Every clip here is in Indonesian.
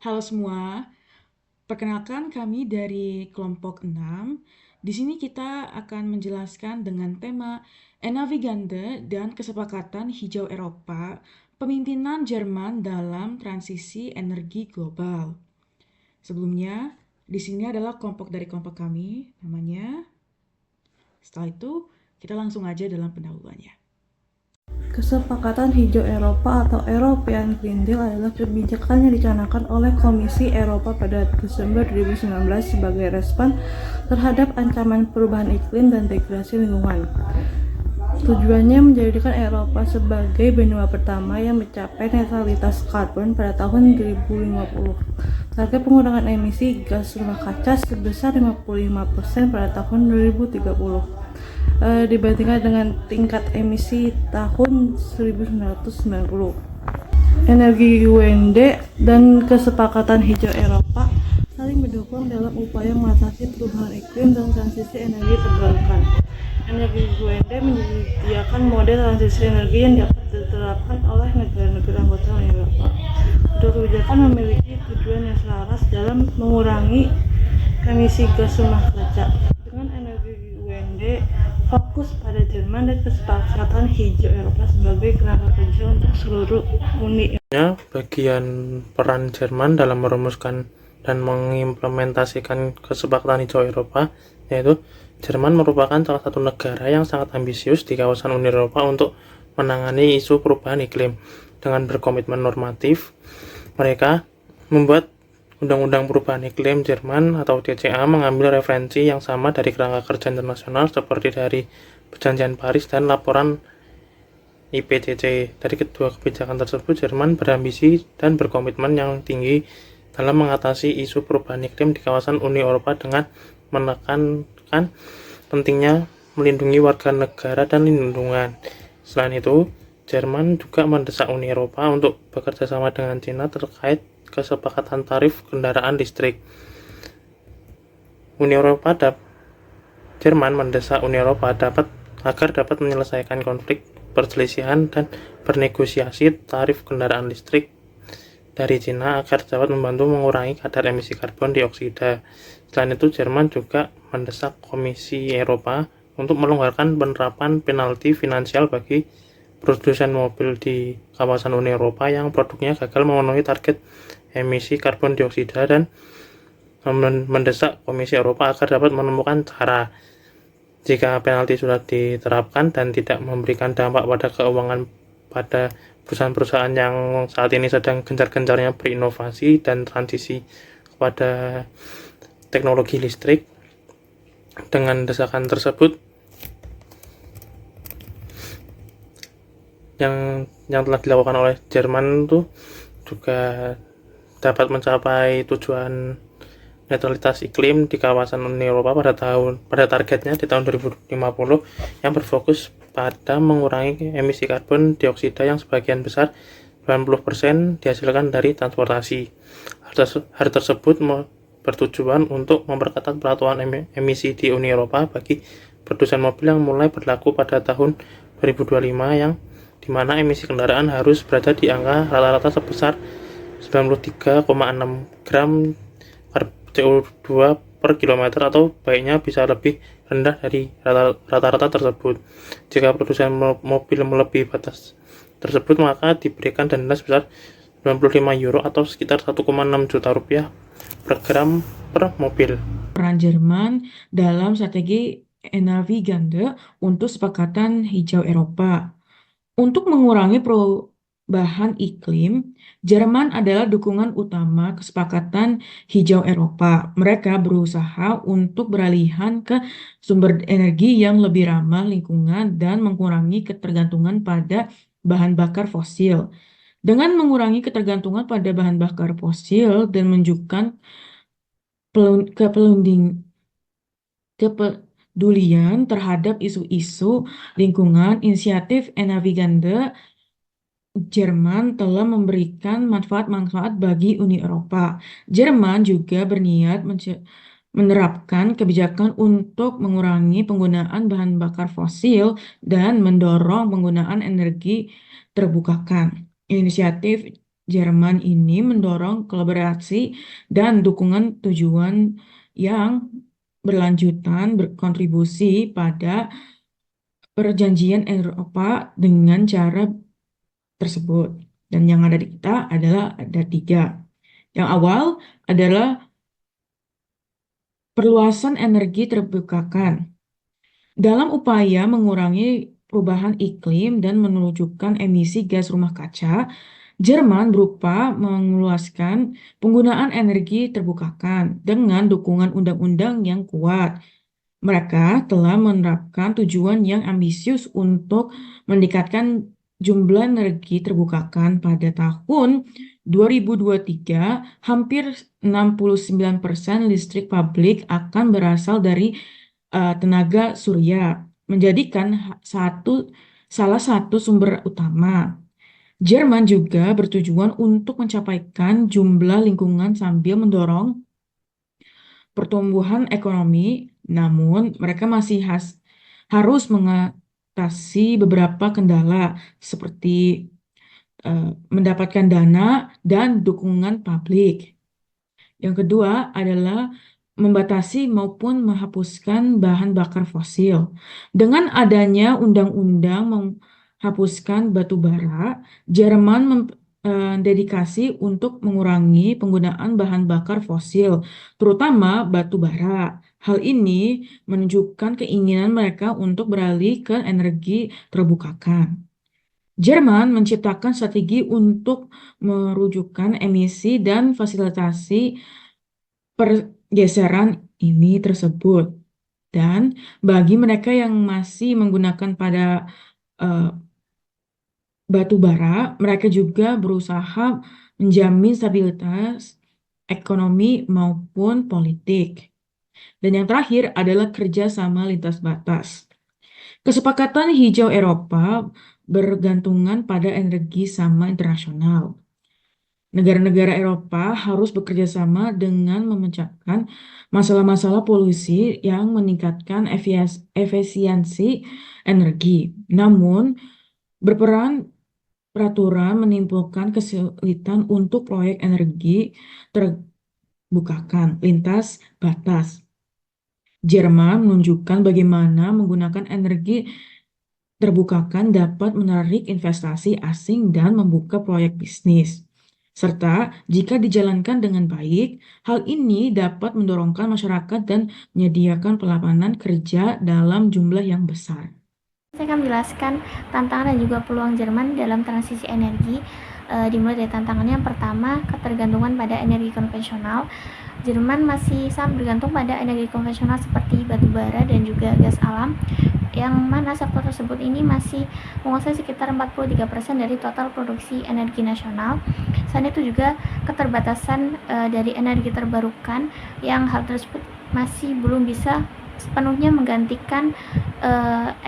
Halo semua, perkenalkan kami dari kelompok 6. Di sini kita akan menjelaskan dengan tema Enavigande dan Kesepakatan Hijau Eropa, Pemimpinan Jerman dalam Transisi Energi Global. Sebelumnya, di sini adalah kelompok dari kelompok kami, namanya. Setelah itu, kita langsung aja dalam pendahuluannya. Kesepakatan Hijau Eropa atau European Green Deal adalah kebijakan yang dicanangkan oleh Komisi Eropa pada Desember 2019 sebagai respon terhadap ancaman perubahan iklim dan degradasi lingkungan. Tujuannya menjadikan Eropa sebagai benua pertama yang mencapai netralitas karbon pada tahun 2050. Target pengurangan emisi gas rumah kaca sebesar 55% pada tahun 2030. Dibandingkan dengan tingkat emisi tahun 1990. Energi UND dan Kesepakatan Hijau Eropa saling mendukung dalam upaya mengatasi perubahan iklim dan transisi energi terbarukan. Energi UND menyediakan model transisi energi yang dapat diterapkan oleh negara-negara anggota Uni Eropa. Kedua kebijakan memiliki tujuan yang selaras dalam mengurangi emisi gas rumah kaca. Dengan energi UND fokus pada Jerman dan Kesepakatan Hijau Eropa sebagai kerangka kerja untuk seluruh Uni. Bagian peran Jerman dalam merumuskan dan mengimplementasikan Kesepakatan Hijau Eropa, yaitu Jerman merupakan salah satu negara yang sangat ambisius di kawasan Uni Eropa untuk menangani isu perubahan iklim. Dengan berkomitmen normatif, mereka membuat Undang-Undang Perubahan Iklim Jerman atau DCA mengambil referensi yang sama dari kerangka kerja internasional seperti dari Perjanjian Paris dan laporan IPCC. Dari kedua kebijakan tersebut, Jerman berambisi dan berkomitmen yang tinggi dalam mengatasi isu perubahan iklim di kawasan Uni Eropa dengan menekankan pentingnya melindungi warga negara dan lingkungan. Selain itu, Jerman juga mendesak Uni Eropa untuk bekerja sama dengan China terkait kesepakatan tarif kendaraan listrik. Jerman mendesak Uni Eropa agar dapat menyelesaikan konflik perselisihan dan bernegosiasi tarif kendaraan listrik dari China agar dapat membantu mengurangi kadar emisi karbon dioksida. Selain itu, Jerman juga mendesak Komisi Eropa untuk melonggarkan penerapan penalti finansial bagi produsen mobil di kawasan Uni Eropa yang produknya gagal memenuhi target emisi karbon dioksida dan mendesak Komisi Eropa agar dapat menemukan cara jika penalti sudah diterapkan dan tidak memberikan dampak pada keuangan pada perusahaan-perusahaan yang saat ini sedang gencar-gencarnya berinovasi dan transisi kepada teknologi listrik. Dengan desakan tersebut yang telah dilakukan oleh Jerman itu juga dapat mencapai tujuan netralitas iklim di kawasan Uni Eropa pada targetnya di tahun 2050 yang berfokus pada mengurangi emisi karbon dioksida yang sebagian besar 90% dihasilkan dari transportasi. Hal tersebut bertujuan untuk memperketat peraturan emisi di Uni Eropa bagi produsen mobil yang mulai berlaku pada tahun 2025 yang dimana emisi kendaraan harus berada di angka rata-rata sebesar 93,6 gram CO2 per kilometer atau baiknya bisa lebih rendah dari rata-rata tersebut. Jika produsen mobil melebihi batas tersebut, maka diberikan denda sebesar 95 euro atau sekitar 1,6 juta rupiah per gram per mobil. Peran Jerman dalam strategi Enavigande untuk Kesepakatan Hijau Eropa. Untuk mengurangi perubahan iklim, Jerman adalah dukungan utama Kesepakatan Hijau Eropa. Mereka berusaha untuk beralihan ke sumber energi yang lebih ramah lingkungan dan mengurangi ketergantungan pada bahan bakar fosil. Dengan mengurangi ketergantungan pada bahan bakar fosil dan menunjukkan kepedulian terhadap isu-isu lingkungan, inisiatif Enavigande Jerman telah memberikan manfaat-manfaat bagi Uni Eropa. Jerman juga berniat menerapkan kebijakan untuk mengurangi penggunaan bahan bakar fosil dan mendorong penggunaan energi terbukakan. Inisiatif Jerman ini mendorong kolaborasi dan dukungan tujuan yang berlanjutan berkontribusi pada perjanjian Eropa dengan cara tersebut. Dan yang ada di kita adalah ada 3. Yang awal adalah perluasan energi terbukakan. Dalam upaya mengurangi perubahan iklim dan menurunkan emisi gas rumah kaca, Jerman berupa meluaskan penggunaan energi terbukakan dengan dukungan undang-undang yang kuat. Mereka telah menerapkan tujuan yang ambisius untuk meningkatkan jumlah energi terbukakan. Pada tahun 2023, hampir 69% listrik publik akan berasal dari tenaga surya, menjadikan salah satu sumber utama. Jerman juga bertujuan untuk mencapaikan jumlah lingkungan sambil mendorong pertumbuhan ekonomi, namun mereka masih harus mengatasi beberapa kendala seperti mendapatkan dana dan dukungan publik. Yang kedua adalah membatasi maupun menghapuskan bahan bakar fosil. Dengan adanya undang-undang menghapuskan batu bara, Jerman dedikasi untuk mengurangi penggunaan bahan bakar fosil, terutama batu bara. Hal ini menunjukkan keinginan mereka untuk beralih ke energi terbukakan. Jerman menciptakan strategi untuk merujukkan emisi dan fasilitasi pergeseran ini tersebut. Dan bagi mereka yang masih menggunakan pada batu bara, mereka juga berusaha menjamin stabilitas ekonomi maupun politik. Dan yang terakhir adalah kerjasama lintas batas. Kesepakatan hijau Eropa bergantungan pada energi sama internasional. Negara-negara Eropa harus bekerja sama dengan memecahkan masalah-masalah polusi yang meningkatkan efisiensi energi. Namun, berperan peraturan menimbulkan kesulitan untuk proyek energi terbukakan lintas batas. Jerman menunjukkan bagaimana menggunakan energi terbukakan dapat menarik investasi asing dan membuka proyek bisnis. Serta jika dijalankan dengan baik, hal ini dapat mendorongkan masyarakat dan menyediakan lapangan kerja dalam jumlah yang besar. Saya akan menjelaskan tantangan dan juga peluang Jerman dalam transisi energi. Dimulai dari tantangannya yang pertama, ketergantungan pada energi konvensional. Jerman masih sangat bergantung pada energi konvensional seperti batu bara dan juga gas alam, yang mana sektor tersebut ini masih menguasai sekitar 43% dari total produksi energi nasional. Selain itu juga keterbatasan dari energi terbarukan, yang hal tersebut masih belum bisa sepenuhnya menggantikan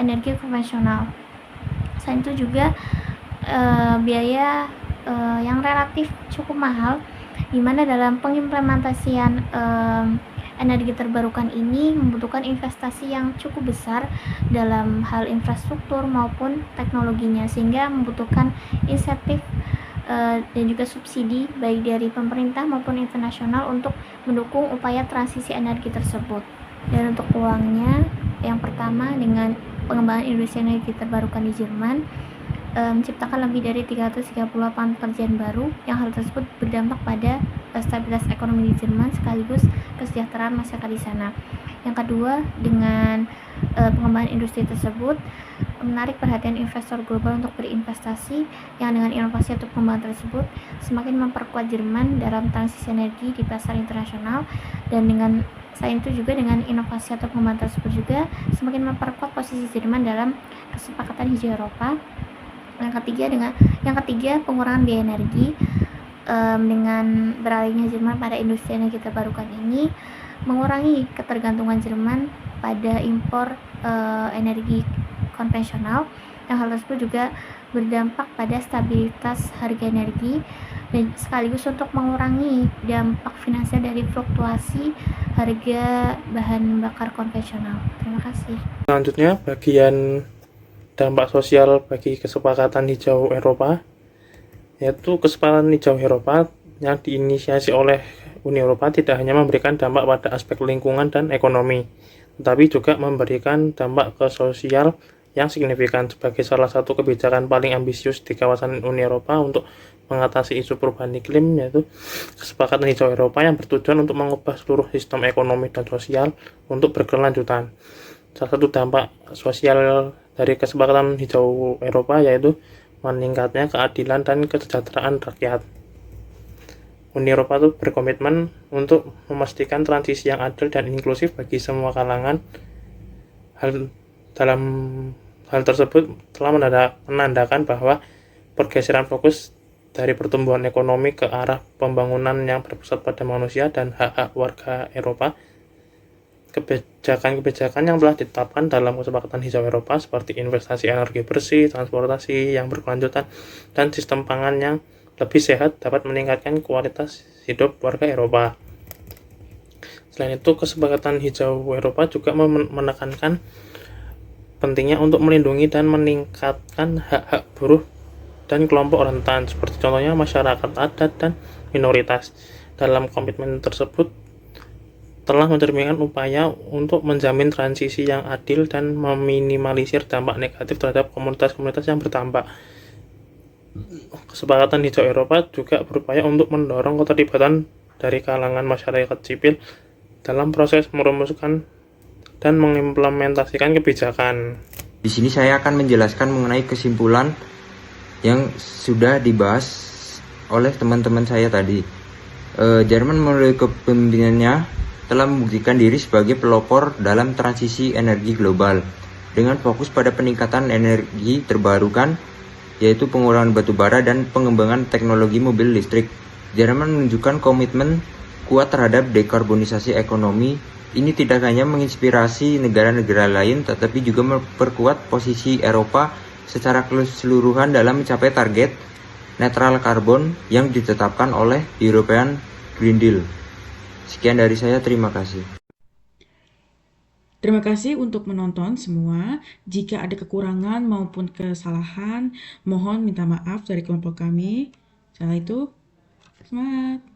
energi konvensional. Selain itu juga biaya yang relatif cukup mahal, di mana dalam pengimplementasian energi terbarukan ini membutuhkan investasi yang cukup besar dalam hal infrastruktur maupun teknologinya, sehingga membutuhkan insentif dan juga subsidi baik dari pemerintah maupun internasional untuk mendukung upaya transisi energi tersebut. Dan untuk uangnya, yang pertama dengan pengembangan industri energi terbarukan di Jerman, menciptakan lebih dari 338 pekerjaan baru, yang hal tersebut berdampak pada stabilitas ekonomi di Jerman sekaligus kesejahteraan masyarakat di sana. Yang kedua, dengan pengembangan industri tersebut menarik perhatian investor global untuk berinvestasi, yang dengan inovasi atau pengembangan tersebut semakin memperkuat Jerman dalam transisi energi di pasar internasional. Dan dengan selain itu juga dengan inovasi atau pengembangan tersebut juga semakin memperkuat posisi Jerman dalam kesepakatan hijau Eropa. Yang ketiga pengurangan biaya energi. Dengan beralihnya Jerman pada industri energi terbarukan ini mengurangi ketergantungan Jerman pada impor energi konvensional, yang hal tersebut juga berdampak pada stabilitas harga energi dan sekaligus untuk mengurangi dampak finansial dari fluktuasi harga bahan bakar konvensional. Terima kasih. yaitu kesepakatan hijau Eropa yang diinisiasi oleh Uni Eropa tidak hanya memberikan dampak pada aspek lingkungan dan ekonomi, tetapi juga memberikan dampak ke sosial yang signifikan sebagai salah satu kebijakan paling ambisius di kawasan Uni Eropa untuk mengatasi isu perubahan iklim, yaitu kesepakatan hijau Eropa yang bertujuan untuk mengubah seluruh sistem ekonomi dan sosial untuk berkelanjutan. Salah satu dampak sosial dari kesepakatan hijau Eropa yaitu meningkatnya keadilan dan kesejahteraan rakyat. Uni Eropa itu berkomitmen untuk memastikan transisi yang adil dan inklusif bagi semua kalangan. Dalam hal tersebut telah menandakan bahwa pergeseran fokus dari pertumbuhan ekonomi ke arah pembangunan yang berpusat pada manusia dan hak-hak warga Eropa. Kebijakan-kebijakan yang telah ditetapkan dalam kesepakatan hijau Eropa seperti investasi energi bersih, transportasi yang berkelanjutan, dan sistem pangan yang lebih sehat dapat meningkatkan kualitas hidup warga Eropa. Selain itu, kesepakatan hijau Eropa juga menekankan pentingnya untuk melindungi dan meningkatkan hak-hak buruh dan kelompok rentan, seperti contohnya masyarakat adat dan minoritas. Dalam komitmen tersebut telah mencerminkan upaya untuk menjamin transisi yang adil dan meminimalisir dampak negatif terhadap komunitas-komunitas yang berdampak. Kesepakatan hijau Eropa juga berupaya untuk mendorong keterlibatan dari kalangan masyarakat sipil dalam proses merumuskan dan mengimplementasikan kebijakan. Di sini saya akan menjelaskan mengenai kesimpulan yang sudah dibahas oleh teman-teman saya tadi. Jerman melalui kepemimpinannya telah membuktikan diri sebagai pelopor dalam transisi energi global dengan fokus pada peningkatan energi terbarukan, yaitu pengurangan batu bara dan pengembangan teknologi mobil listrik. Jerman menunjukkan komitmen kuat terhadap dekarbonisasi ekonomi. Ini tidak hanya menginspirasi negara-negara lain, tetapi juga memperkuat posisi Eropa secara keseluruhan dalam mencapai target netral karbon yang ditetapkan oleh European Green Deal. Sekian dari saya, terima kasih. Terima kasih untuk menonton semua. Jika ada kekurangan maupun kesalahan, mohon minta maaf dari kelompok kami. Setelah itu, semangat!